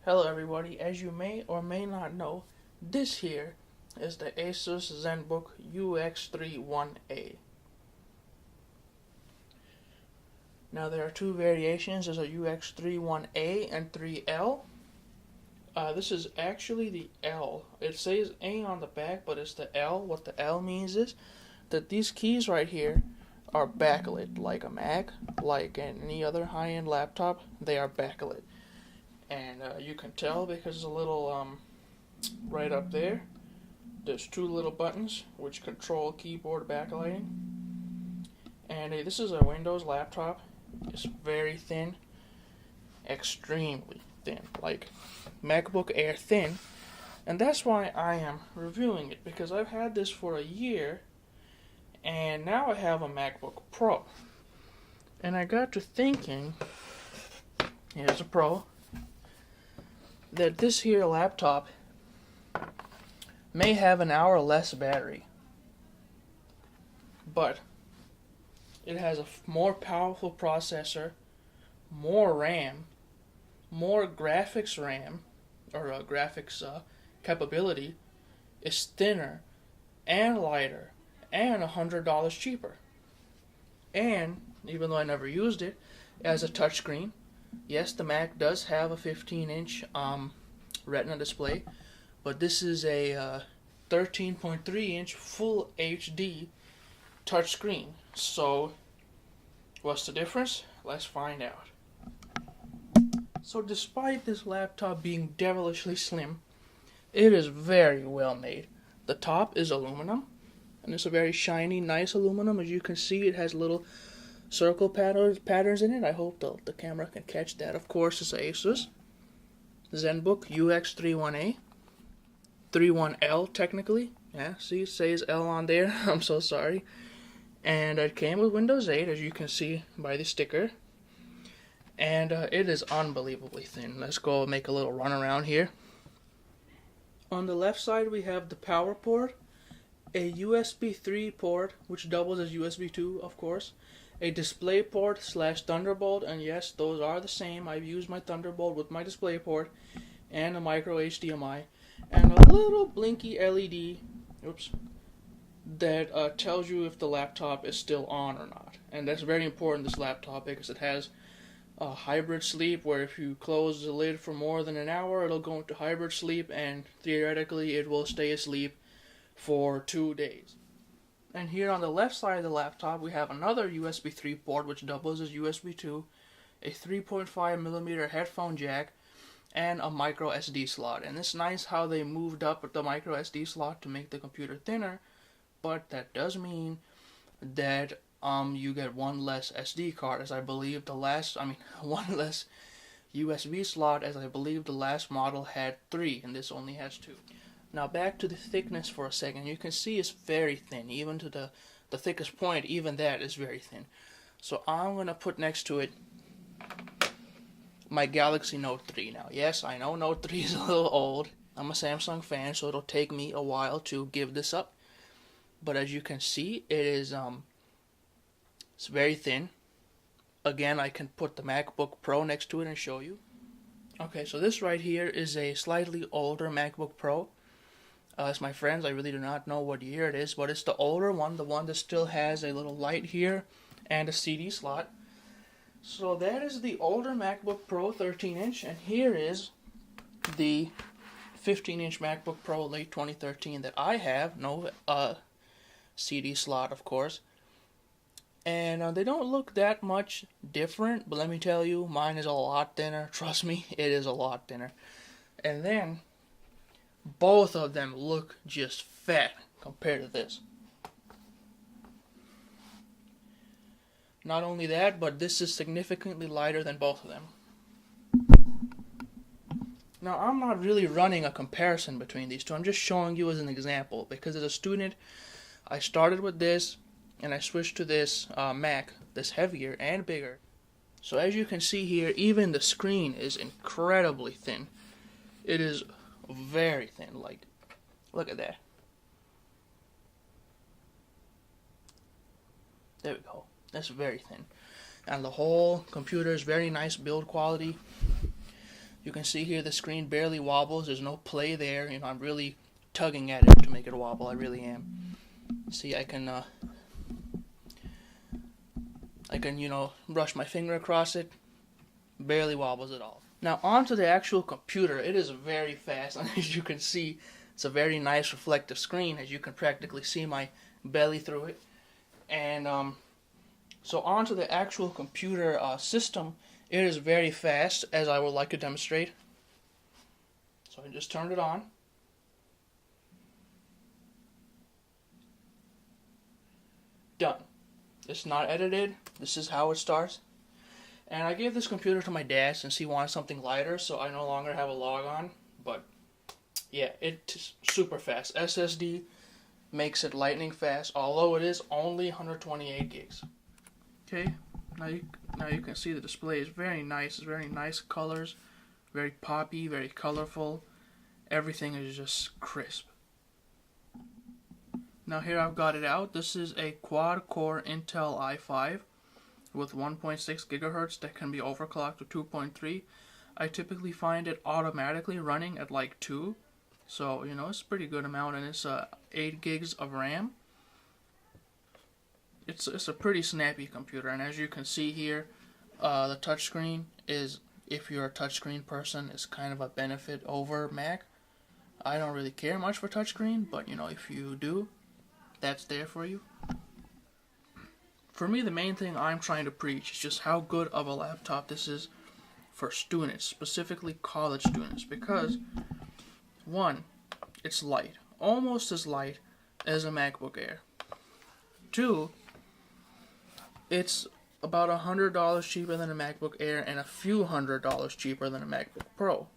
Hello everybody, as you may or may not know, this here is the Asus Zenbook UX31A. Now there are two variations, there's a UX31A and 3L. This is actually the L. It says A on the back, but it's the L. What the L means is that these keys right here are backlit, like a Mac, like any other high-end laptop, they are backlit. And you can tell because there's a little, right up there, there's two little buttons which control keyboard backlighting. And this is a Windows laptop. It's very thin, extremely thin, like MacBook Air thin. And that's why I am reviewing it, because I've had this for a year, and now I have a MacBook Pro. And I got to thinking, here's a Pro, that this here laptop may have an hour less battery, but it has a more powerful processor, more RAM, more graphics RAM, or graphics capability, is thinner and lighter and $100 cheaper. And even though I never used it, as a touchscreen, yes, the Mac does have a 15-inch Retina display, but this is a 13.3-inch Full HD touchscreen. So, what's the difference? Let's find out. So, despite this laptop being devilishly slim, it is very well made. The top is aluminum, and it's a very shiny, nice aluminum. As you can see, it has little circle patterns in it. I hope the camera can catch that. Of course, it's Asus Zenbook UX31A, 31L technically. Yeah, see, it says L on there. I'm so sorry. And it came with Windows 8, as you can see by the sticker. And it is unbelievably thin. Let's go make a little run around here. On the left side, we have the power port, a USB 3 port, which doubles as USB 2, of course, a display port / Thunderbolt, and yes, those are the same. I've used my Thunderbolt with my display port, and a micro HDMI, and a little blinky LED, that tells you if the laptop is still on or not. And that's very important, this laptop, because it has a hybrid sleep, where if you close the lid for more than an hour, it'll go into hybrid sleep, and theoretically it will stay asleep for 2 days. And here on the left side of the laptop, we have another USB 3 port, which doubles as USB 2, a 3.5mm headphone jack, and a micro SD slot. And it's nice how they moved up the micro SD slot to make the computer thinner, but that does mean that you get one less SD card, as I believe one less USB slot, as I believe the last model had 3, and this only has 2. Now back to the thickness for a second. You can see it's very thin. Even to the thickest point, even that is very thin. So I'm going to put next to it my Galaxy Note 3 now. Yes, I know Note 3 is a little old. I'm a Samsung fan, so it'll take me a while to give this up. But as you can see, it is it's very thin. Again, I can put the MacBook Pro next to it and show you. Okay, so this right here is a slightly older MacBook Pro. As my friends, I really do not know what year it is, but it's the older one, the one that still has a little light here and a CD slot. So that is the older MacBook Pro 13-inch, and here is the 15-inch MacBook Pro late 2013 that I have. No CD slot, of course. And they don't look that much different, but let me tell you, mine is a lot thinner. Trust me, it is a lot thinner. And then both of them look just fat compared to this. Not only that, but this is significantly lighter than both of them. Now, I'm not really running a comparison between these two. I'm just showing you as an example, because as a student, I started with this, and I switched to this Mac, that's heavier and bigger. So as you can see here, even the screen is incredibly thin. It is very thin, like, look at that. There we go. That's very thin. And the whole computer is very nice build quality. You can see here the screen barely wobbles. There's no play there. You know, I'm really tugging at it to make it wobble. I really am. See, I can you know, brush my finger across it. Barely wobbles at all. Now onto the actual computer. It is very fast, and as you can see, it's a very nice reflective screen, as you can practically see my belly through it. And so onto the actual computer system. It is very fast, as I would like to demonstrate. So I just turned it on. Done. It's not edited. This is how it starts. And I gave this computer to my dad since he wanted something lighter, so I no longer have a log on. But yeah, it's super fast. SSD makes it lightning fast, although it is only 128 gigs. Okay, now you can see the display is very nice. It's very nice colors, very poppy, very colorful. Everything is just crisp. Now here I've got it out. This is a quad-core Intel i5 with 1.6 gigahertz that can be overclocked to 2.3. I typically find it automatically running at like 2. So, you know, it's a pretty good amount, and it's 8 gigs of RAM. It's a pretty snappy computer, and as you can see here, the touchscreen is, if you're a touchscreen person, is kind of a benefit over Mac. I don't really care much for touchscreen, but you know, if you do, that's there for you. For me, the main thing I'm trying to preach is just how good of a laptop this is for students, specifically college students, because one, it's light, almost as light as a MacBook Air. Two, it's about $100 cheaper than a MacBook Air and a few $100s cheaper than a MacBook Pro.